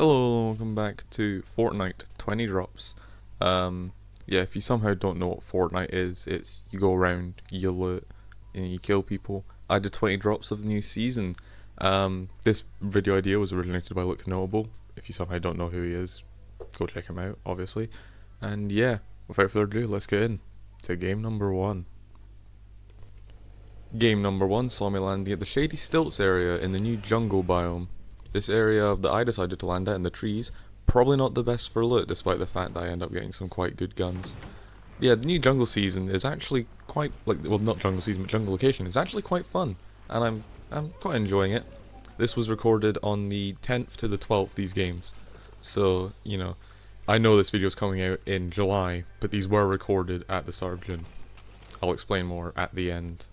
Hello, welcome back to Fortnite 20 drops. Yeah, if you somehow don't know what Fortnite is, it's you go around, you loot, and you kill people. I did 20 drops of the new season. This video idea was originated by Look Notable. If you somehow don't know who he is, go check him out, obviously. And yeah, without further ado, let's get in to game number one. Game number one saw me landing at the Shady Stilts area in the new jungle biome. This area that I decided to land at in the trees, probably not the best for loot despite the fact that I end up getting some quite good guns. Yeah, the new jungle season is actually quite, well, not jungle season, but jungle location is actually quite fun, and I'm quite enjoying it. This was recorded on the 10th to the 12th, these games, so, I know this video is coming out in July, but these were recorded at the start of June. I'll explain more at the end.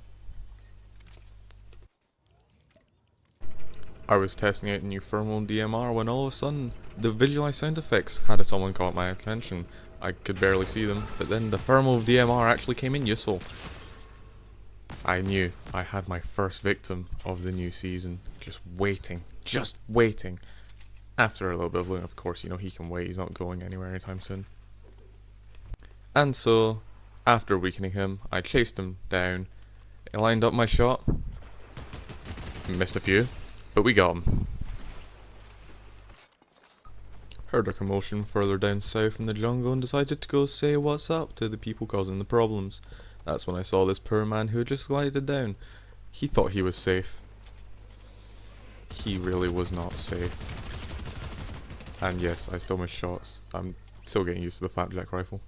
I was testing out a new thermal DMR when all of a sudden the visualized sound effects had someone caught my attention. I could barely see them, but then the thermal DMR actually came in useful. I knew I had my first victim of the new season, just waiting. After a little bit of loot, of course, he can wait, he's not going anywhere anytime soon. And so, after weakening him, I chased him down, I lined up my shot, missed a few, but we got him. Heard a commotion further down south in the jungle and decided to go say what's up to the people causing the problems. That's when I saw this poor man who had just glided down. He thought he was safe. He really was not safe. And yes, I still missed shots. I'm still getting used to the flapjack rifle.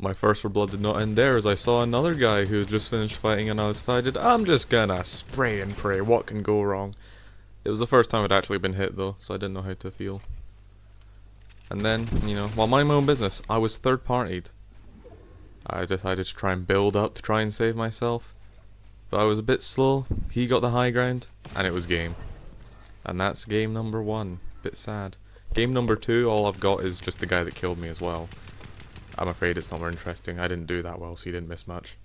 My thirst for blood did not end there as I saw another guy who had just finished fighting and I decided I'm just gonna spray and pray, what can go wrong? It was the first time I'd actually been hit though, so I didn't know how to feel. And then, while minding my own business, I was third partied. I decided to try and build up to try and save myself. But I was a bit slow, he got the high ground, and it was game. And that's game number one. Bit sad. Game number two, all I've got is just the guy that killed me as well. I'm afraid it's not more interesting. I didn't do that well, so you didn't miss much.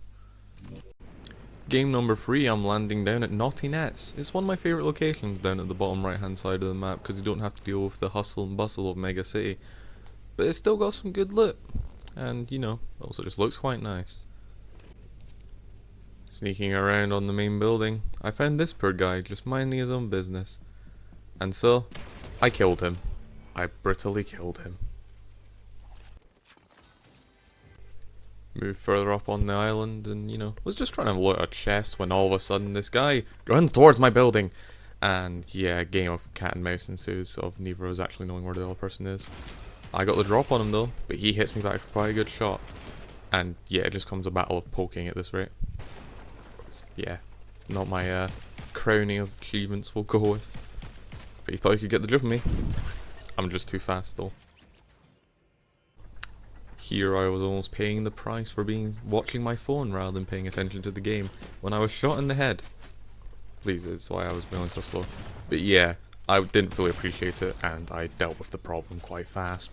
Game number 3, I'm landing down at Naughty Nets. It's one of my favourite locations down at the bottom right hand side of the map because you don't have to deal with the hustle and bustle of Mega City. But it's still got some good loot. And, also just looks quite nice. Sneaking around on the main building, I found this poor guy just minding his own business. And so, I killed him. I brutally killed him. Moved further up on the island and, was just trying to loot a chest when all of a sudden this guy runs towards my building. And yeah, a game of cat and mouse ensues of neither of us actually knowing where the other person is. I got the drop on him though, but he hits me back for quite a good shot. And yeah, it just comes a battle of poking at this rate. It's not my crowning of achievements we'll go with. But he thought he could get the drop on me. I'm just too fast though. Here I was almost paying the price for watching my phone rather than paying attention to the game when I was shot in the head. Please, it's why I was going so slow. But yeah, I didn't fully appreciate it and I dealt with the problem quite fast.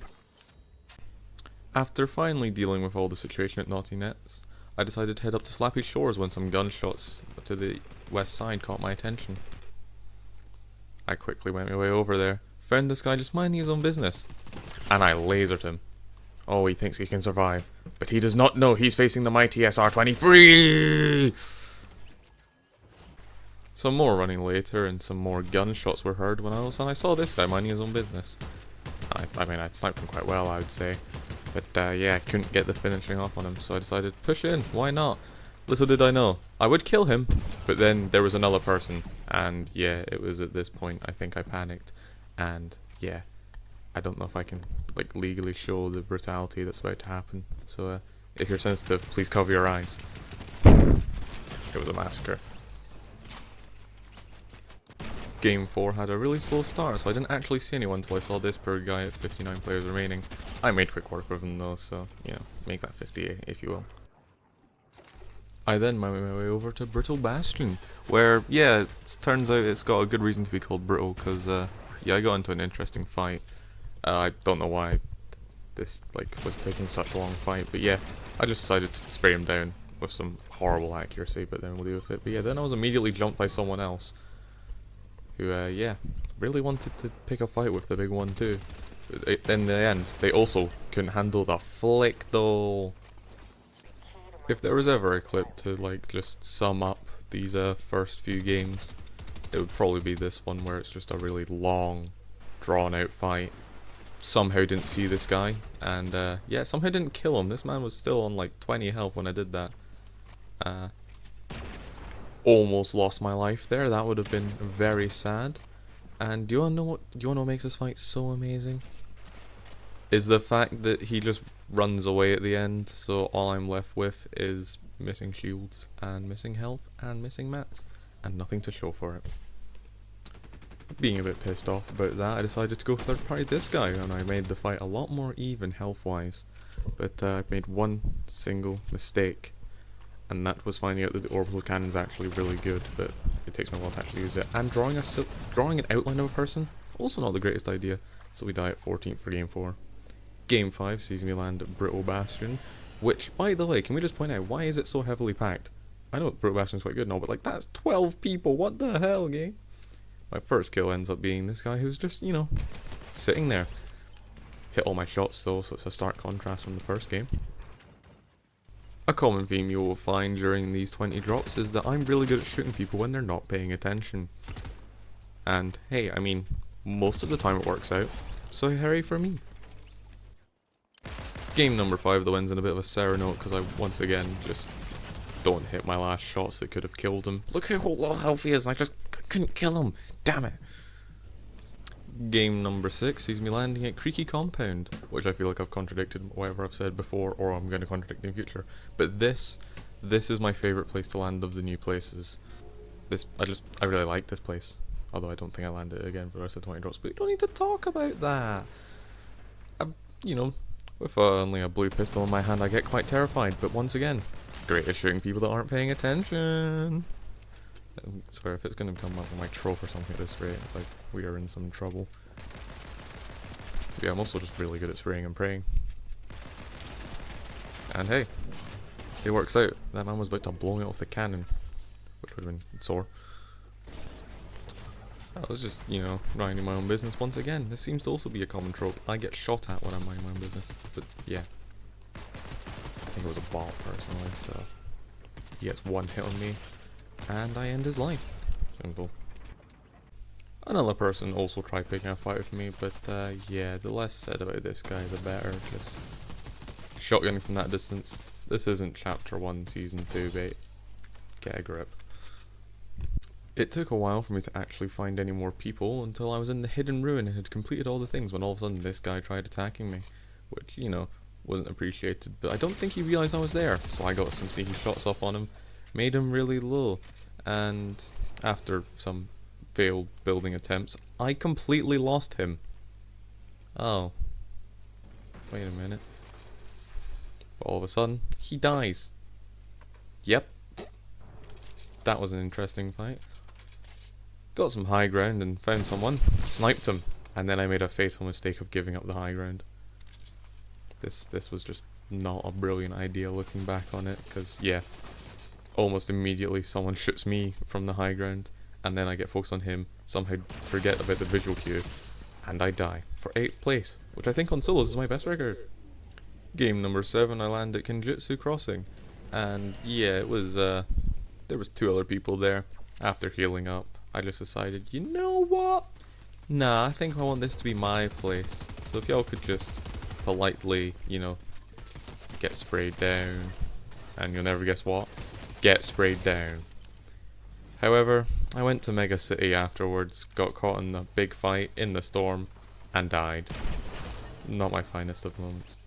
After finally dealing with all the situation at Naughty Nets, I decided to head up to Slappy Shores when some gunshots to the west side caught my attention. I quickly went my way over there, found this guy just minding his own business, and I lasered him. Oh, he thinks he can survive, but he does not know he's facing the mighty SR-23! Some more running later and some more gunshots were heard when all of a sudden I saw this guy minding his own business. I mean, I'd sniped him quite well, I would say. But yeah, I couldn't get the finishing off on him, so I decided to push in, why not? Little did I know, I would kill him, but then there was another person, and yeah, it was at this point I think I panicked, and yeah, I don't know if I can legally show the brutality that's about to happen, so if you're sensitive, please cover your eyes. It was a massacre. Game 4 had a really slow start, so I didn't actually see anyone until I saw this poor guy at 59 players remaining. I made quick work of him though, so, make that 58 if you will. I then made my way over to Brittle Bastion, where, yeah, it turns out it's got a good reason to be called Brittle, because, yeah, I got into an interesting fight. I don't know why this, was taking such a long fight, but yeah, I just decided to spray him down with some horrible accuracy, but then we'll deal with it. But yeah, then I was immediately jumped by someone else, who, yeah, really wanted to pick a fight with the big one too. In the end, they also couldn't handle the flick though. If there was ever a clip to like just sum up these first few games, it would probably be this one where it's just a really long, drawn out fight. Somehow didn't see this guy, and yeah, somehow didn't kill him. This man was still on like 20 health when I did that. Almost lost my life there. That would have been very sad. And do you wanna know what makes this fight so amazing? Is the fact that he just runs away at the end, so all I'm left with is missing shields and missing health and missing mats and nothing to show for it. Being a bit pissed off about that, I decided to go third party this guy, and I made the fight a lot more even health wise. But I made one single mistake, and that was finding out that the orbital cannon is actually really good, but it takes me a while to actually use it. And drawing an outline of a person, also not the greatest idea, so we die at 14th for game 4. Game 5 sees me land at Brittle Bastion, which, by the way, can we just point out, why is it so heavily packed? I know Brittle Bastion's quite good and all, but like, that's 12 people, what the hell, game? My first kill ends up being this guy who's just, you know, sitting there. Hit all my shots though, so it's a stark contrast from the first game. A common theme you will find during these 20 drops is that I'm really good at shooting people when they're not paying attention. And hey, I mean, most of the time it works out, so hooray for me. Game number 5 though ends in a bit of a sour note because I once again just don't hit my last shots that could have killed him. Look how low health he is, and I just couldn't kill him. Damn it. Game number 6 sees me landing at Creaky Compound, which I feel like I've contradicted whatever I've said before, or I'm going to contradict in the future. But this is my favourite place to land of the new places. I really like this place. Although I don't think I land it again for the rest of the 20 drops, but you don't need to talk about that. You know, with only a blue pistol in my hand I get quite terrified, but once again, great at shooting people that aren't paying attention. I swear, if it's going to come up with my trope or something at this rate, like, we are in some trouble. But yeah, I'm also just really good at spraying and praying. And hey, it works out. That man was about to blow me off the cannon, which would have been sore. I was just, you know, minding my own business once again. This seems to also be a common trope. I get shot at when I'm minding my own business. But yeah, I think it was a bot personally, so he gets one hit on me, and I end his life. Simple. Another person also tried picking a fight with me, but yeah, the less said about this guy, the better. Just shotgunning from that distance. This isn't Chapter 1, Season 2, bait. Get a grip. It took a while for me to actually find any more people until I was in the hidden ruin and had completed all the things when all of a sudden this guy tried attacking me, which, you know, wasn't appreciated, but I don't think he realised I was there, so I got some sneaky shots off on him, made him really low, and after some failed building attempts, I completely lost him. Oh. Wait a minute. All of a sudden, he dies. Yep. That was an interesting fight. Got some high ground and found someone, sniped him, and then I made a fatal mistake of giving up the high ground. This was just not a brilliant idea looking back on it, because yeah, almost immediately someone shoots me from the high ground, and then I get focused on him, somehow forget about the visual cue, and I die for 8th place, which I think on solos is my best record. Game number 7, I land at Kinjutsu Crossing, and yeah, it was there was 2 other people there. After healing up, I just decided, you know what? Nah, I think I want this to be my place. So if y'all could just politely, you know, get sprayed down, and you'll never guess what? Get sprayed down. However, I went to Mega City afterwards, got caught in the big fight in the storm, and died. Not my finest of moments.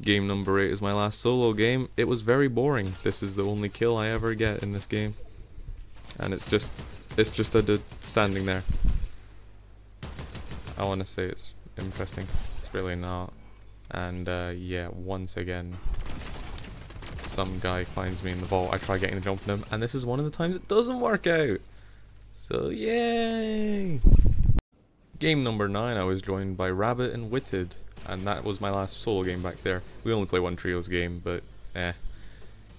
Game number 8 is my last solo game. It was very boring. This is the only kill I ever get in this game. And it's just a dude standing there. I want to say it's interesting. It's really not. And yeah, once again, some guy finds me in the vault. I try getting a jump on him, and this is one of the times it doesn't work out. So yay! Game number 9, I was joined by Rabbit and Witted, and that was my last solo game back there. We only play one trios game, but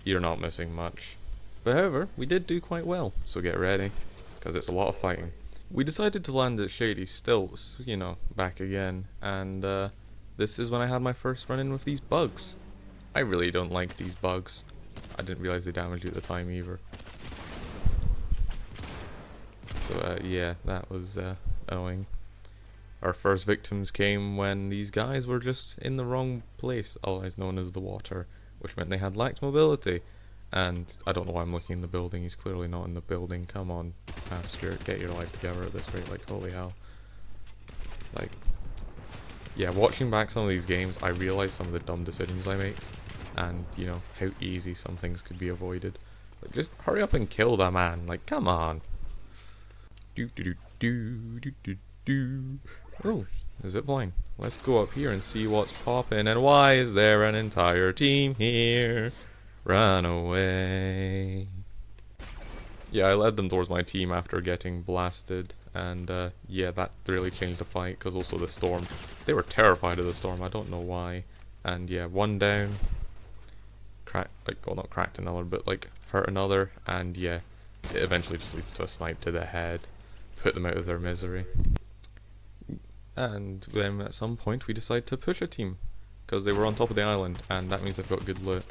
you're not missing much. But however, we did do quite well, so get ready, because it's a lot of fighting. We decided to land at Shady Stilts, you know, back again, and this is when I had my first run-in with these bugs. I really don't like these bugs. I didn't realize they damaged you at the time either. So yeah, that was annoying. Our first victims came when these guys were just in the wrong place, otherwise known as the water, which meant they had lacked mobility. And I don't know why I'm looking in the building, he's clearly not in the building. Come on, Pastor, get your life together at this rate, like holy hell. Like, yeah, watching back some of these games, I realise some of the dumb decisions I make, and, you know, how easy some things could be avoided. Like, just hurry up and kill that man, like, come on. Do do do do do do do. Oh, a zip line. Let's go up here and see what's poppin', and why is there an entire team here? Run away. Yeah, I led them towards my team after getting blasted, and yeah, that really changed the fight, because also the storm. They were terrified of the storm, I don't know why. And yeah, one down. Well, not cracked another, but like hurt another, and yeah, it eventually just leads to a snipe to the head. Put them out of their misery. And then at some point we decide to push a team, because they were on top of the island, and that means they've got good loot.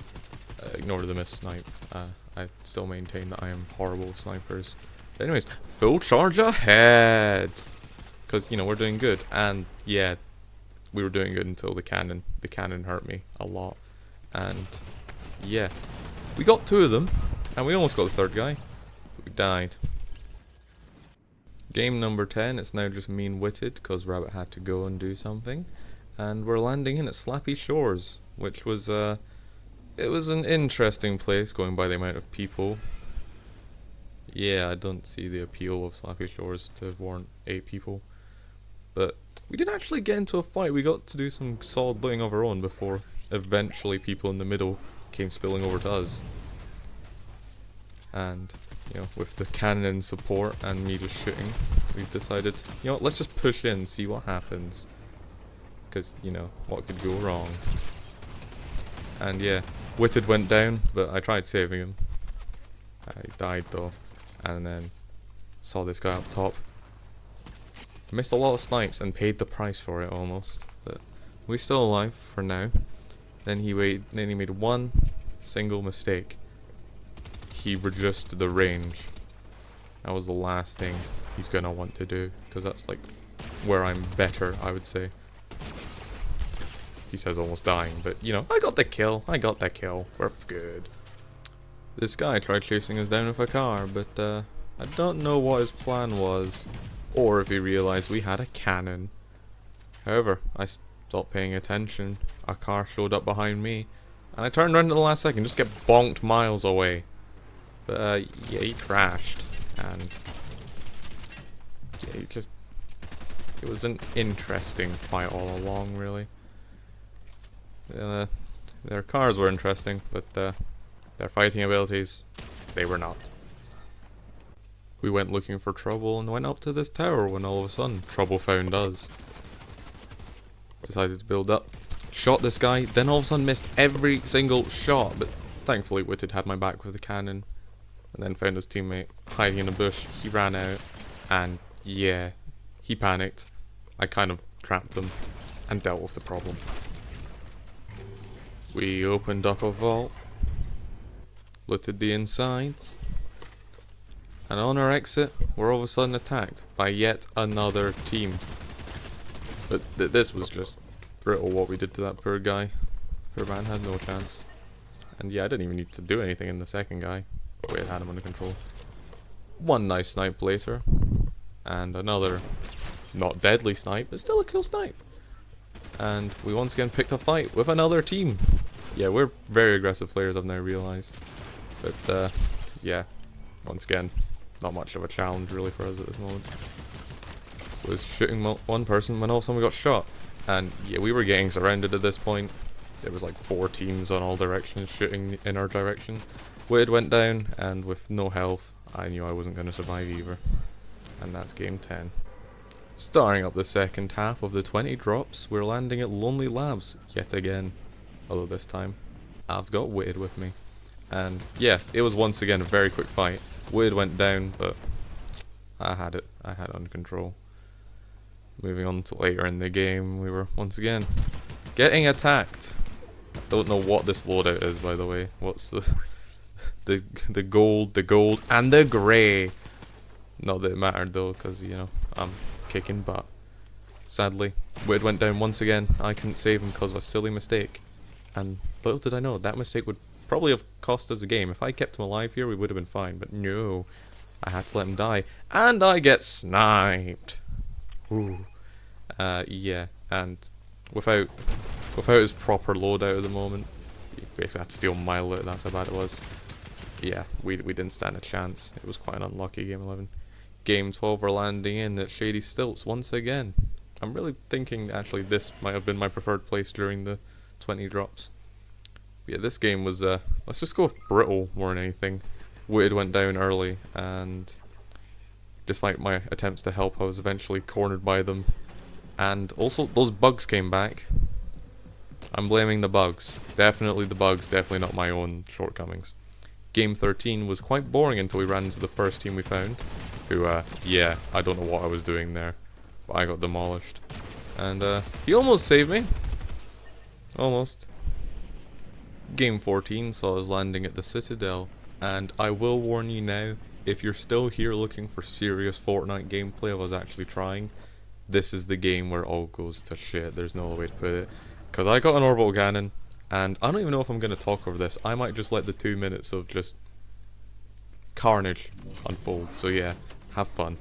Ignore the missed snipe. I still maintain that I am horrible with snipers. But anyways, full charge ahead! Because, you know, we're doing good. And, yeah, we were doing good until the cannon. The cannon hurt me a lot. And, yeah. We got 2 of them, and we almost got the 3rd guy. But we died. Game number 10, it's now just me and Witted, because Rabbit had to go and do something. And we're landing in at Slappy Shores, which was, it was an interesting place, going by the amount of people. Yeah, I don't see the appeal of Slappy Shores to warrant 8 people. But we did actually get into a fight. We got to do some solid looting of our own before eventually people in the middle came spilling over to us. And, you know, with the cannon support and me just shooting, we've decided, you know what, let's just push in, see what happens. Because, you know, what could go wrong? And yeah, Witted went down, but I tried saving him. I died though, and then saw this guy up top. Missed a lot of snipes and paid the price for it almost, but we're still alive for now. Then he made one single mistake. He reduced the range. That was the last thing he's gonna want to do, because that's like where I'm better, I would say. He says almost dying, but you know, I got the kill. We're good. This guy tried chasing us down with a car, but I don't know what his plan was, or if he realized we had a cannon. However, I stopped paying attention. A car showed up behind me, and I turned around at the last second just to get bonked miles away. But yeah, he crashed, and yeah, it was an interesting fight all along, really. Their cars were interesting, but their fighting abilities, they were not. We went looking for trouble and went up to this tower when all of a sudden trouble found us. Decided to build up, shot this guy, then all of a sudden missed every single shot, but thankfully Witted had my back with the cannon, and then found his teammate hiding in a bush. He ran out, and yeah, he panicked. I kind of trapped him and dealt with the problem. We opened up a vault, looted the insides, and on our exit, we're all of a sudden attacked by yet another team. But this was just brutal what we did to that poor guy. Poor man had no chance. And yeah, I didn't even need to do anything in the second guy. We had him under control. One nice snipe later, and another not deadly snipe, but still a cool snipe. And we once again picked a fight with another team. Yeah, we're very aggressive players, I've now realised. But yeah, once again, not much of a challenge really for us at this moment. Was shooting one person when all of a sudden we got shot. And yeah, we were getting surrounded at this point. There was like 4 teams on all directions shooting in our direction. Wade went down, and with no health, I knew I wasn't going to survive either. And that's game 10. Starting up the second half of the 20 drops, we're landing at Lonely Labs yet again. Although this time, I've got Wade with me. And yeah, it was once again a very quick fight. Wade went down, but I had it. I had under control. Moving on to later in the game, we were once again getting attacked. Don't know what this loadout is, by the way. What's the gold, and the grey. Not that it mattered though, because you know I'm kicking butt. Sadly, Wade went down once again. I couldn't save him because of a silly mistake. And little did I know, that mistake would probably have cost us a game. If I kept him alive here, we would have been fine. But no, I had to let him die. And I get sniped. Ooh. Yeah, and without his proper loadout at the moment, you basically had to steal my loot, that's how bad it was. Yeah, we didn't stand a chance. It was quite an unlucky game 11. Game 12 we're landing in at Shady Stilts once again. I'm really thinking actually this might have been my preferred place during the 20 drops. But yeah, this game was, let's just go with brittle more than anything. Witted went down early, and despite my attempts to help, I was eventually cornered by them. And also, those bugs came back. I'm blaming the bugs. Definitely the bugs, definitely not my own shortcomings. Game 13 was quite boring until we ran into the first team we found. Who, yeah, I don't know what I was doing there. But I got demolished. And, he almost saved me. Almost. Game 14 saw us landing at the Citadel. And I will warn you now, if you're still here looking for serious Fortnite gameplay of us actually trying, this is the game where it all goes to shit. There's no other way to put it. Because I got an orbital cannon, and I don't even know if I'm going to talk over this. I might just let the 2 minutes of just carnage unfold. So yeah, have fun.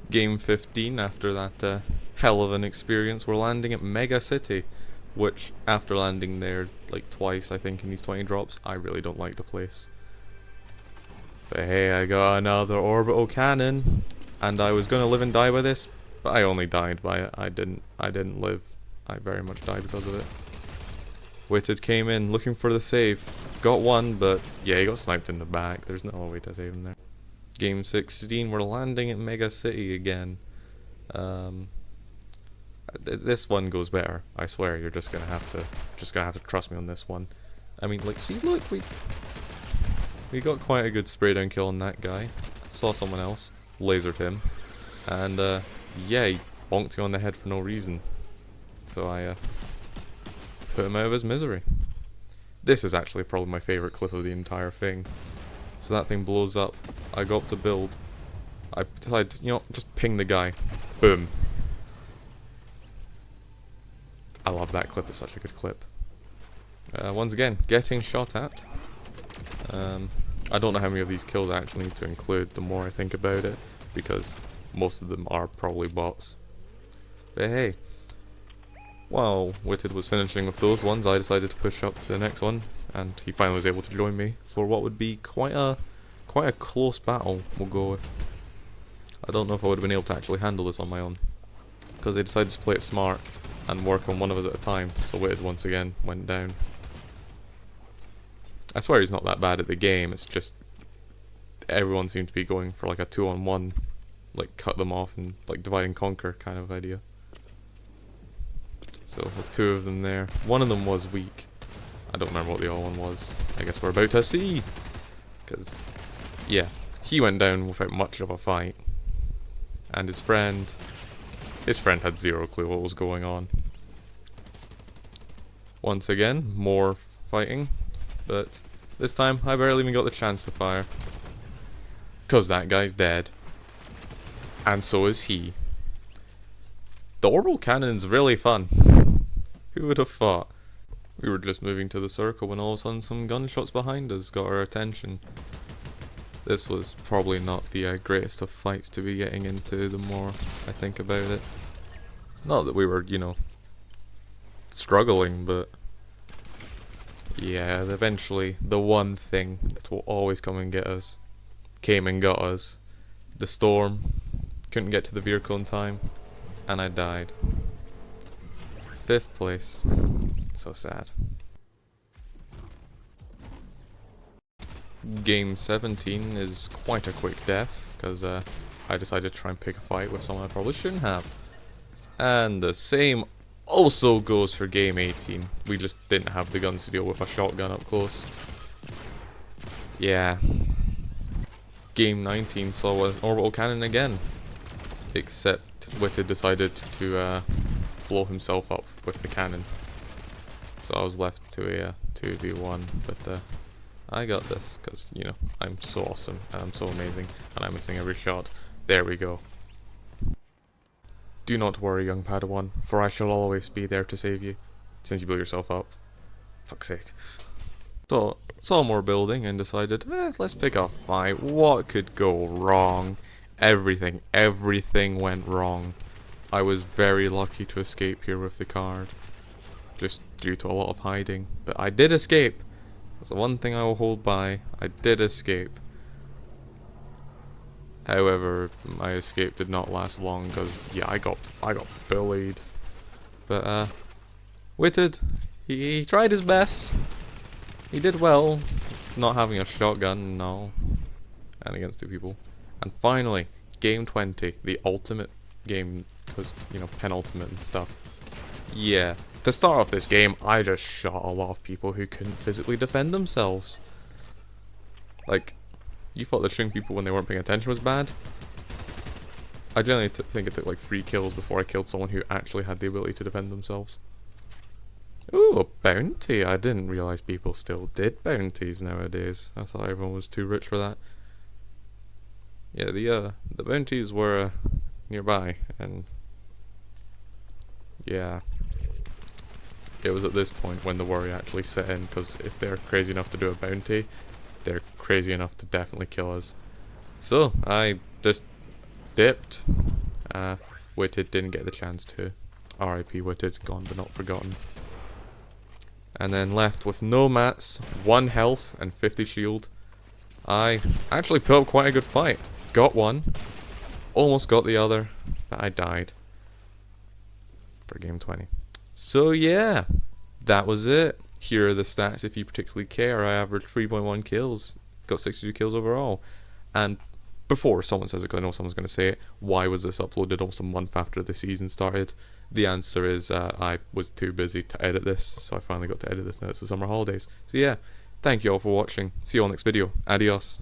Game 15, after that hell of an experience, we're landing at Mega City, which, after landing there like twice I think in these 20 drops, I really don't like the place. But hey, I got another orbital cannon, and I was gonna live and die by this, but I only died by it. I didn't live. I very much died because of it. Witted came in looking for the save, got one, but yeah, he got sniped in the back. There's no way to save him there. Game 16, we're landing at Mega City again. This one goes better. I swear, you're just gonna have to trust me on this one. I mean, like, see, look, we got quite a good spray down kill on that guy. Saw someone else, lasered him, and yeah, he bonked you on the head for no reason. So I put him out of his misery. This is actually probably my favorite clip of the entire thing. So that thing blows up. I go up to build. I decide, you know, just ping the guy. Boom. I love that clip. It's such a good clip. Once again, getting shot at. I don't know how many of these kills I actually need to include the more I think about it, because most of them are probably bots. But hey, while Witted was finishing with those ones, I decided to push up to the next one, and he finally was able to join me for what would be quite a close battle, we'll go with. I don't know if I would have been able to actually handle this on my own, because they decided to play it smart and work on one of us at a time, so Witted once again went down. I swear he's not that bad at the game, it's just everyone seemed to be going for like a 2-on-1, like cut them off and like divide and conquer kind of idea. So with two of them there, one of them was weak. I don't remember what the other one was. I guess we're about to see. Because, yeah, he went down without much of a fight. And his friend had zero clue what was going on. Once again, more fighting. But this time, I barely even got the chance to fire. Because that guy's dead. And so is he. The orbital cannon's really fun. Who would have thought? We were just moving to the circle when all of a sudden some gunshots behind us got our attention. This was probably not the greatest of fights to be getting into the more I think about it. Not that we were, you know, struggling, but yeah, eventually the one thing that will always come and get us came and got us. The storm. Couldn't get to the vehicle in time, and I died. 5th place. So sad. Game 17 is quite a quick death, because I decided to try and pick a fight with someone I probably shouldn't have. And the same also goes for game 18. We just didn't have the guns to deal with a shotgun up close. Yeah. Game 19 saw an orbital cannon again. Except Witted decided to blow himself up with the cannon. So I was left to a 2v1, but I got this, because, you know, I'm so awesome, and I'm so amazing, and I'm missing every shot. There we go. Do not worry, young Padawan, for I shall always be there to save you, since you blew yourself up. Fuck's sake. So, saw more building and decided, let's pick a fight. What could go wrong? Everything went wrong. I was very lucky to escape here with the card. Just due to a lot of hiding. But I did escape. That's the one thing I will hold by. I did escape. However, my escape did not last long because, yeah, I got bullied. But, Witted, he tried his best. He did well. Not having a shotgun, no. And against 2 people. And finally, game 20, the ultimate game, because, you know, penultimate and stuff. Yeah. To start off this game, I just shot a lot of people who couldn't physically defend themselves. Like, you thought that shooting people when they weren't paying attention was bad? I generally think it took like 3 kills before I killed someone who actually had the ability to defend themselves. Ooh, a bounty! I didn't realise people still did bounties nowadays. I thought everyone was too rich for that. Yeah, the bounties were nearby, and yeah. It was at this point when the worry actually set in, because if they're crazy enough to do a bounty, they're crazy enough to definitely kill us. So, I just dipped. Witted didn't get the chance to. R.I.P. Witted, gone but not forgotten. And then left with no mats, 1 health, and 50 shield. I actually put up quite a good fight. Got one, almost got the other, but I died for game 20. So yeah, that was it. Here are the stats if you particularly care. I averaged 3.1 kills, got 62 kills overall. And before someone says it, because I know someone's going to say it, why was this uploaded almost a month after the season started? The answer is I was too busy to edit this, so I finally got to edit this now. It's the summer holidays. So yeah, thank you all for watching. See you all next video. Adios.